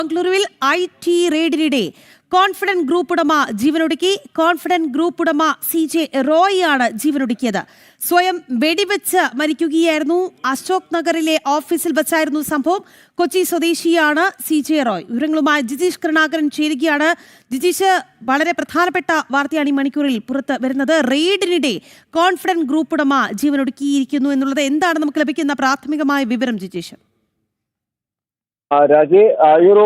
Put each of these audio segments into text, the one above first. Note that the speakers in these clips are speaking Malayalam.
ബംഗളൂരുവിൽ IT റെയ്ഡിനിടെ കോൺഫിഡന്റ് ഗ്രൂപ്പ് ഉടമ ജീവനൊടുക്കി. കോൺഫിഡന്റ് ഗ്രൂപ്പ് ഉടമ CJ റോയിയാണ് ജീവനൊടുക്കിയത്. സ്വയം വെടിവെച്ച് മരിക്കുകയായിരുന്നു. അശോക് നഗറിലെ ഓഫീസിൽ വെച്ചായിരുന്നു സംഭവം. കൊച്ചി സ്വദേശിയാണ് CJ റോയ്. വിവരങ്ങളുമായി ജിജീഷ് കരുണാകരൻ ചേരുകയാണ്. ജിജീഷ്, വളരെ പ്രധാനപ്പെട്ട വാർത്തയാണ് ഈ മണിക്കൂറിൽ പുറത്ത് വരുന്നത്. റെയ്ഡിനിടെ കോൺഫിഡന്റ് ഗ്രൂപ്പ് ഉടമ ജീവനൊടുക്കിയിരിക്കുന്നു എന്നുള്ളത് എന്താണ് നമുക്ക് ലഭിക്കുന്ന പ്രാഥമികമായ വിവരം ജിജീഷ്? രാജി, ഈ ഒരു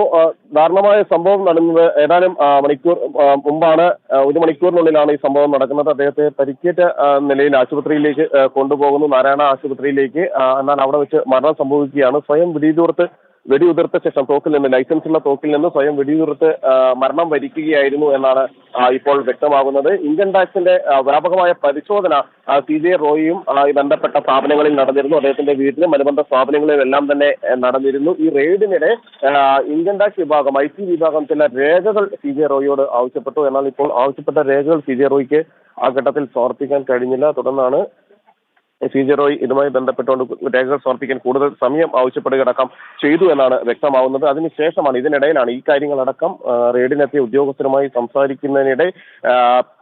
ദാരുണമായ സംഭവം നടന്നത് ഏതാനും മണിക്കൂർ മുമ്പാണ്. 1 മണിക്കൂറിനുള്ളിലാണ് ഈ സംഭവം നടക്കുന്നത്. അദ്ദേഹത്തെ പരിക്കേറ്റ നിലയിൽ ആശുപത്രിയിലേക്ക് കൊണ്ടുപോകുന്നു, നാരായണ ആശുപത്രിയിലേക്ക്. എന്നാൽ അവിടെ വെച്ച് മരണം സംഭവിക്കുകയാണ്. സ്വയം വെടിയുതിർത്ത ശേഷം ലൈസൻസുള്ള തോക്കിൽ നിന്ന് സ്വയം വെടിയുതിർത്ത് മരണം വരിക്കുകയായിരുന്നു എന്നാണ് ഇപ്പോൾ വ്യക്തമാകുന്നത്. ഇൻകം ടാക്സിന്റെ വ്യാപകമായ പരിശോധന CJ റോയിയും ബന്ധപ്പെട്ട സ്ഥാപനങ്ങളിൽ നടന്നിരുന്നു. അദ്ദേഹത്തിന്റെ വീട്ടിലും അനുബന്ധ സ്ഥാപനങ്ങളിലും എല്ലാം തന്നെ നടന്നിരുന്നു. ഈ റെയ്ഡിനിടെ ഇൻകം ടാക്സ് വിഭാഗം, IT വിഭാഗം ചില രേഖകൾ CJ റോയിയോട് ആവശ്യപ്പെട്ടു. എന്നാൽ ഇപ്പോൾ ആവശ്യപ്പെട്ട രേഖകൾ CJ റോയിക്ക് ആ ഘട്ടത്തിൽ സമർപ്പിക്കാൻ കഴിഞ്ഞില്ല. തുടർന്നാണ് CJ റോയ് ഇതുമായി ബന്ധപ്പെട്ടുകൊണ്ട് രേഖകൾ സമർപ്പിക്കാൻ കൂടുതൽ സമയം ആവശ്യപ്പെടുകയടക്കം ചെയ്തു എന്നാണ് വ്യക്തമാവുന്നത്. അതിനുശേഷമാണ്, ഇതിനിടയിലാണ് ഈ കാര്യങ്ങളടക്കം റെയ്ഡിനെത്തിയ ഉദ്യോഗസ്ഥരുമായി സംസാരിക്കുന്നതിനിടെ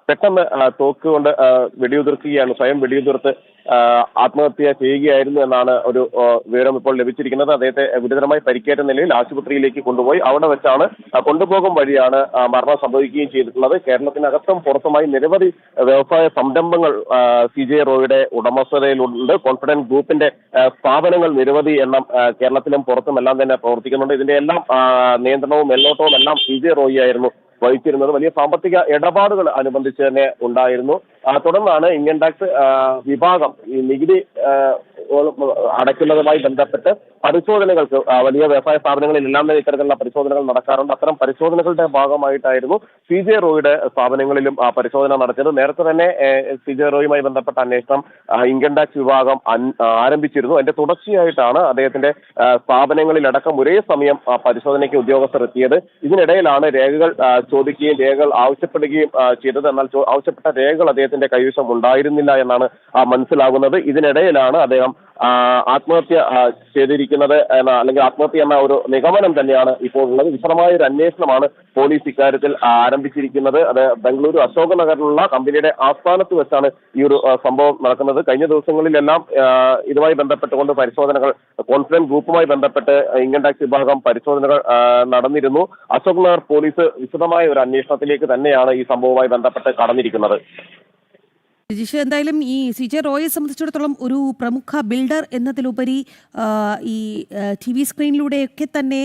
പെട്ടെന്ന് തോക്ക് കൊണ്ട് വെടിയുതിർക്കുകയാണ്, സ്വയം വെടിയുതിർത്ത് ആത്മഹത്യ ചെയ്യുകയായിരുന്നു എന്നാണ് ഒരു വിവരം ഇപ്പോൾ ലഭിച്ചിരിക്കുന്നത്. അദ്ദേഹത്തെ ഗുരുതരമായി പരിക്കേറ്റ നിലയിൽ ആശുപത്രിയിലേക്ക് കൊണ്ടുപോയി. അവിടെ വെച്ചാണ് കൊണ്ടുപോകും വഴിയാണ് മരണം സംഭവിക്കുകയും ചെയ്തിട്ടുള്ളത്. കേരളത്തിനകത്തും പുറത്തുമായി നിരവധി വ്യവസായ സംരംഭങ്ങൾ CJ റോയുടെ ഉടമസ്ഥതയിലുണ്ട്. കോൺഫിഡന്റ് ഗ്രൂപ്പിന്റെ സ്ഥാപനങ്ങൾ നിരവധി എണ്ണം കേരളത്തിലും പുറത്തും എല്ലാം തന്നെ പ്രവർത്തിക്കുന്നുണ്ട്. ഇതിന്റെ എല്ലാം നിയന്ത്രണവും മേൽനോട്ടവും എല്ലാം CJ റോയി ആയിരുന്നു വഹിച്ചിരുന്നത്. വലിയ സാമ്പത്തിക ഇടപാടുകൾ അനുബന്ധിച്ച് തന്നെ ഉണ്ടായിരുന്നു. തുടർന്നാണ് ഇൻകം ടാക്സ് വിഭാഗം ഈ നികുതി അടയ്ക്കുന്നതുമായി ബന്ധപ്പെട്ട് പരിശോധനകൾക്ക് വലിയ വ്യവസായ സ്ഥാപനങ്ങളിലെല്ലാം തന്നെ ഇത്തരത്തിലുള്ള പരിശോധനകൾ നടക്കാറുണ്ട്. അത്തരം പരിശോധനകളുടെ ഭാഗമായിട്ടായിരുന്നു CJ റോയുടെ സ്ഥാപനങ്ങളിലും പരിശോധന നടത്തിയത്. നേരത്തെ തന്നെ CJ റോയുമായി ബന്ധപ്പെട്ട അന്വേഷണം ഇൻകം ടാക്സ് വിഭാഗം ആരംഭിച്ചിരുന്നു. അതിന്റെ തുടർച്ചയായിട്ടാണ് അദ്ദേഹത്തിന്റെ സ്ഥാപനങ്ങളിലടക്കം ഒരേ സമയം പരിശോധനയ്ക്ക് ഉദ്യോഗസ്ഥർ എത്തിയത്. ഇതിനിടയിലാണ് രേഖകൾ ചോദിക്കുകയും രേഖകൾ ആവശ്യപ്പെടുകയും ചെയ്തത്. എന്നാൽ ആവശ്യപ്പെട്ട രേഖകൾ അദ്ദേഹത്തിന്റെ കൈവശം ഉണ്ടായിരുന്നില്ല എന്നാണ് മനസ്സിലാകുന്നത്. ഇതിനിടയിലാണ് അദ്ദേഹം ആത്മഹത്യ ചെയ്തിരിക്കുന്നത് അല്ലെങ്കിൽ ആത്മഹത്യ എന്ന ഒരു നിഗമനം തന്നെയാണ് ഇപ്പോൾ ഉള്ളത്. വിശദമായ ഒരു അന്വേഷണമാണ് പോലീസ് ഇക്കാര്യത്തിൽ ആരംഭിച്ചിരിക്കുന്നത്. അത് ബംഗളൂരു അശോക് നഗറിലുള്ള കമ്പനിയുടെ ആസ്ഥാനത്ത് വെച്ചാണ് ഈ ഒരു സംഭവം നടക്കുന്നത്. കഴിഞ്ഞ ദിവസങ്ങളിലെല്ലാം ഇതുമായി ബന്ധപ്പെട്ടുകൊണ്ട് പരിശോധനകൾ, കോൺഫിഡന്റ് ഗ്രൂപ്പുമായി ബന്ധപ്പെട്ട് ഇൻകം ടാക്സ് വിഭാഗം പരിശോധനകൾ നടന്നിരുന്നു. അശോക് നഗർ പോലീസ് വിശദമായ ഒരു അന്വേഷണത്തിലേക്ക് തന്നെയാണ് ഈ സംഭവവുമായി ബന്ധപ്പെട്ട് കടന്നിരിക്കുന്നത്. ജിജീഷ്, എന്തായാലും ഈ CJ റോയെ സംബന്ധിച്ചിടത്തോളം ഒരു പ്രമുഖ ബിൽഡർ എന്നതിലുപരി ഈ TV സ്ക്രീനിലൂടെയൊക്കെ തന്നെ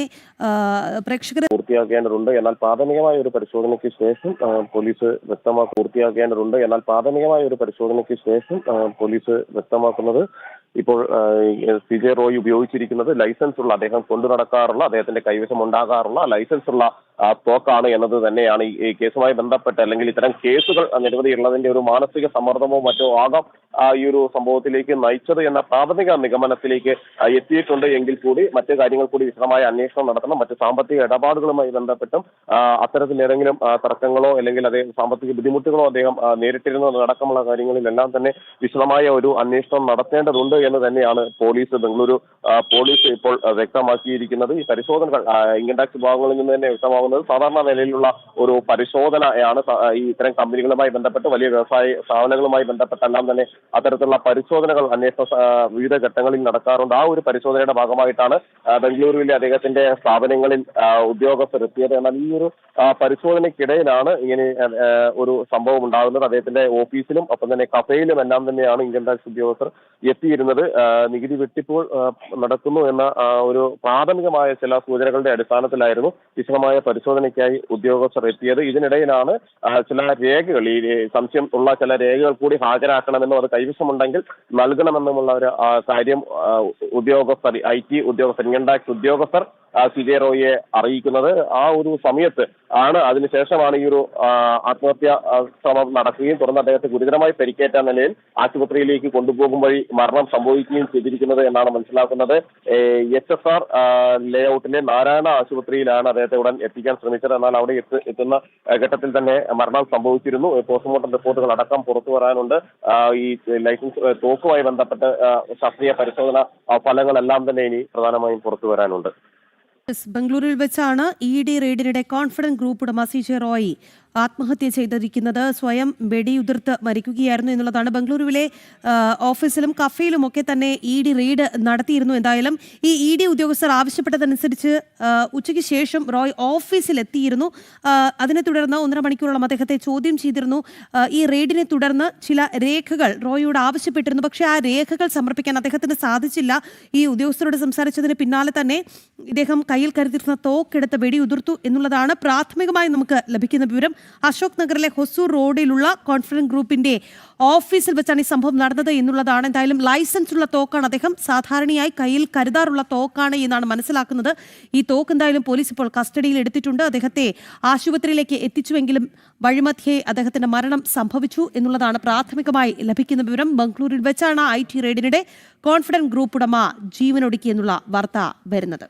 പ്രേക്ഷകർ പൂർത്തിയാക്കേണ്ടതുണ്ട്. എന്നാൽ പ്രാഥമികമായ ഒരു പരിശോധനയ്ക്ക് ശേഷം പോലീസ് വ്യക്തമാക്കുന്നത് ഇപ്പോൾ CJ റോയ് ഉപയോഗിച്ചിരിക്കുന്നത് ലൈസൻസ് ഉള്ള, അദ്ദേഹം കൊണ്ടു നടക്കാറുള്ള, അദ്ദേഹത്തിന്റെ കൈവശം ഉണ്ടാകാറുള്ള ലൈസൻസ് ഉള്ള തോക്കാണ് എന്നത് തന്നെയാണ്. ഈ കേസുമായി ബന്ധപ്പെട്ട് അല്ലെങ്കിൽ ഇത്തരം കേസുകൾ നിരവധി ഉള്ളതിന്റെ ഒരു മാനസിക സമ്മർദ്ദമോ മറ്റോ ആകാം ഈ ഒരു സംഭവത്തിലേക്ക് നയിച്ചത് എന്ന പ്രാഥമിക നിഗമനത്തിലേക്ക് എത്തിയിട്ടുണ്ട്. എങ്കിൽ കൂടി മറ്റു കാര്യങ്ങൾ കൂടി വിശദമായ അന്വേഷണം നടത്തണം. മറ്റ് സാമ്പത്തിക ഇടപാടുകളുമായി ബന്ധപ്പെട്ടും അത്തരത്തിൽ ഏതെങ്കിലും തർക്കങ്ങളോ അല്ലെങ്കിൽ അദ്ദേഹം സാമ്പത്തിക ബുദ്ധിമുട്ടുകളോ അദ്ദേഹം നേരിട്ടിരുന്നോ അടക്കമുള്ള കാര്യങ്ങളിലെല്ലാം തന്നെ വിശദമായ ഒരു അന്വേഷണം നടത്തേണ്ടതുണ്ട് എന്ന് തന്നെയാണ് ബംഗളൂരു പോലീസ് ഇപ്പോൾ വ്യക്തമാക്കിയിരിക്കുന്നത്. ഈ പരിശോധനകൾ ഇൻകം ടാക്സ് വിഭാഗങ്ങളിൽ നിന്ന് തന്നെ വ്യക്തമാകുന്നത് സാധാരണ നിലയിലുള്ള ഒരു പരിശോധനയാണ്. ഈ ഇത്തരം കമ്പനികളുമായി ബന്ധപ്പെട്ട് വലിയ വ്യവസായ സ്ഥാപനങ്ങളുമായി ബന്ധപ്പെട്ടെല്ലാം തന്നെ അത്തരത്തിലുള്ള പരിശോധനകൾ വിവിധ ഘട്ടങ്ങളിൽ നടക്കാറുണ്ട്. ആ ഒരു പരിശോധനയുടെ ഭാഗമായിട്ടാണ് ബംഗളൂരുവിലെ അദ്ദേഹത്തിന്റെ സ്ഥാപനങ്ങളിൽ ഉദ്യോഗസ്ഥർ എത്തിയത്. എന്നാൽ ഈ ഒരു പരിശോധനയ്ക്കിടയിലാണ് ഇങ്ങനെ ഒരു സംഭവം ഉണ്ടാകുന്നത്. അദ്ദേഹത്തിന്റെ ഓഫീസിലും ഒപ്പം തന്നെ കഫേയിലും എല്ലാം തന്നെയാണ് ഇൻകം ടാക്സ് ഉദ്യോഗസ്ഥർ എത്തിയിരുന്നത്. നികുതി വെട്ടിപ്പുകൾ നടക്കുന്നു എന്ന ഒരു പ്രാഥമികമായ ചില സൂചനകളുടെ അടിസ്ഥാനത്തിലായിരുന്നു വിശദമായ പരിശോധനയ്ക്കായി ഉദ്യോഗസ്ഥർ എത്തിയത്. ഇതിനിടയിലാണ് ചില രേഖകൾ, ഈ സംശയം ഉള്ള ചില രേഖകൾ കൂടി ഹാജരാക്കണമെന്നും അത് കൈവശമുണ്ടെങ്കിൽ നൽകണമെന്നുമുള്ള ഒരു കാര്യം ഉദ്യോഗസ്ഥർ, IT ഉദ്യോഗസ്ഥർ, ഇൻകം ടാക്സ് ഉദ്യോഗസ്ഥർ CJ റോയിയെ അറിയിക്കുന്നത്. ആ ഒരു സമയത്ത് ആണ്, അതിനുശേഷമാണ് ഈ ഒരു ആത്മഹത്യാ ശ്രമം നടക്കുകയും തുടർന്ന് അദ്ദേഹത്തെ ഗുരുതരമായി പരിക്കേറ്റ നിലയിൽ ആശുപത്രിയിലേക്ക് കൊണ്ടുപോകും വഴി മരണം സംഭവിക്കുകയും ചെയ്തിരിക്കുന്നത് എന്നാണ് മനസ്സിലാക്കുന്നത്. HSR ലേഔട്ടിലെ നാരായണ ആശുപത്രിയിലാണ് അദ്ദേഹത്തെ ഉടൻ എത്തിക്കാൻ ശ്രമിച്ചത്. എന്നാൽ അവിടെ എത്തുന്ന ഘട്ടത്തിൽ തന്നെ മരണം സംഭവിച്ചിരുന്നു. പോസ്റ്റ്മോർട്ടം റിപ്പോർട്ടുകൾ അടക്കം പുറത്തു വരാനുണ്ട്. ഈ ലൈസൻസ് തോക്കുമായി ബന്ധപ്പെട്ട് ശാസ്ത്രീയ പരിശോധന ഫലങ്ങളെല്ലാം തന്നെ ഇനി പ്രധാനമായും പുറത്തു വരാനുണ്ട്. ബംഗളൂരുവിൽ വെച്ചാണ് ED റെയ്ഡിനിടെ കോൺഫിഡന്റ് ഗ്രൂപ്പ് ഉടമ CJ റോയ് ആത്മഹത്യ ചെയ്തിരിക്കുന്നത്. സ്വയം വെടിയുതിർത്ത് മരിക്കുകയായിരുന്നു എന്നുള്ളതാണ്. ബംഗളൂരുവിലെ ഓഫീസിലും കഫേയിലും ഒക്കെ തന്നെ ED റെയ്ഡ് നടത്തിയിരുന്നു. എന്തായാലും ഈ ED ഉദ്യോഗസ്ഥർ ആവശ്യപ്പെട്ടതനുസരിച്ച് ഉച്ചയ്ക്ക് ശേഷം റോയ് ഓഫീസിൽ എത്തിയിരുന്നു. അതിനെ തുടർന്ന് 1.5 മണിക്കൂറോളം അദ്ദേഹത്തെ ചോദ്യം ചെയ്തിരുന്നു. ഈ റെയ്ഡിനെ തുടർന്ന് ചില രേഖകൾ റോയിയോട് ആവശ്യപ്പെട്ടിരുന്നു. പക്ഷേ ആ രേഖകൾ സമർപ്പിക്കാൻ അദ്ദേഹത്തിന് സാധിച്ചില്ല. ഈ ഉദ്യോഗസ്ഥരോട് സംസാരിച്ചതിന് പിന്നാലെ തന്നെ ഇദ്ദേഹം കയ്യിൽ കരുതിയിരുന്ന തോക്കെടുത്ത് വെടിയുതിർത്തു എന്നുള്ളതാണ് പ്രാഥമികമായി നമുക്ക് ലഭിക്കുന്ന വിവരം. അശോക് നഗറിലെ ഹൊസൂർ റോഡിലുള്ള കോൺഫിഡന്റ് ഗ്രൂപ്പിന്റെ ഓഫീസിൽ വെച്ചാണ് ഈ സംഭവം നടന്നത് എന്നുള്ളതാണ്. എന്തായാലും ലൈസൻസ് ഉള്ള തോക്കാണ് അദ്ദേഹം സാധാരണയായി കയ്യിൽ കരുതാറുള്ള തോക്കാണ് എന്നാണ് മനസ്സിലാക്കുന്നത്. ഈ തോക്ക് എന്തായാലും പോലീസ് ഇപ്പോൾ കസ്റ്റഡിയിൽ എടുത്തിട്ടുണ്ട്. അദ്ദേഹത്തെ ആശുപത്രിയിലേക്ക് എത്തിച്ചുവെങ്കിലും വഴിമധ്യേ അദ്ദേഹത്തിന്റെ മരണം സംഭവിച്ചു എന്നുള്ളതാണ് പ്രാഥമികമായി ലഭിക്കുന്ന വിവരം. ബംഗളൂരുവിൽ വെച്ചാണ് IT റെയ്ഡിനിടെ കോൺഫിഡന്റ് ഗ്രൂപ്പ് ഉടമ ജീവനൊടുക്കി എന്നുള്ള വാർത്ത വരുന്നത്.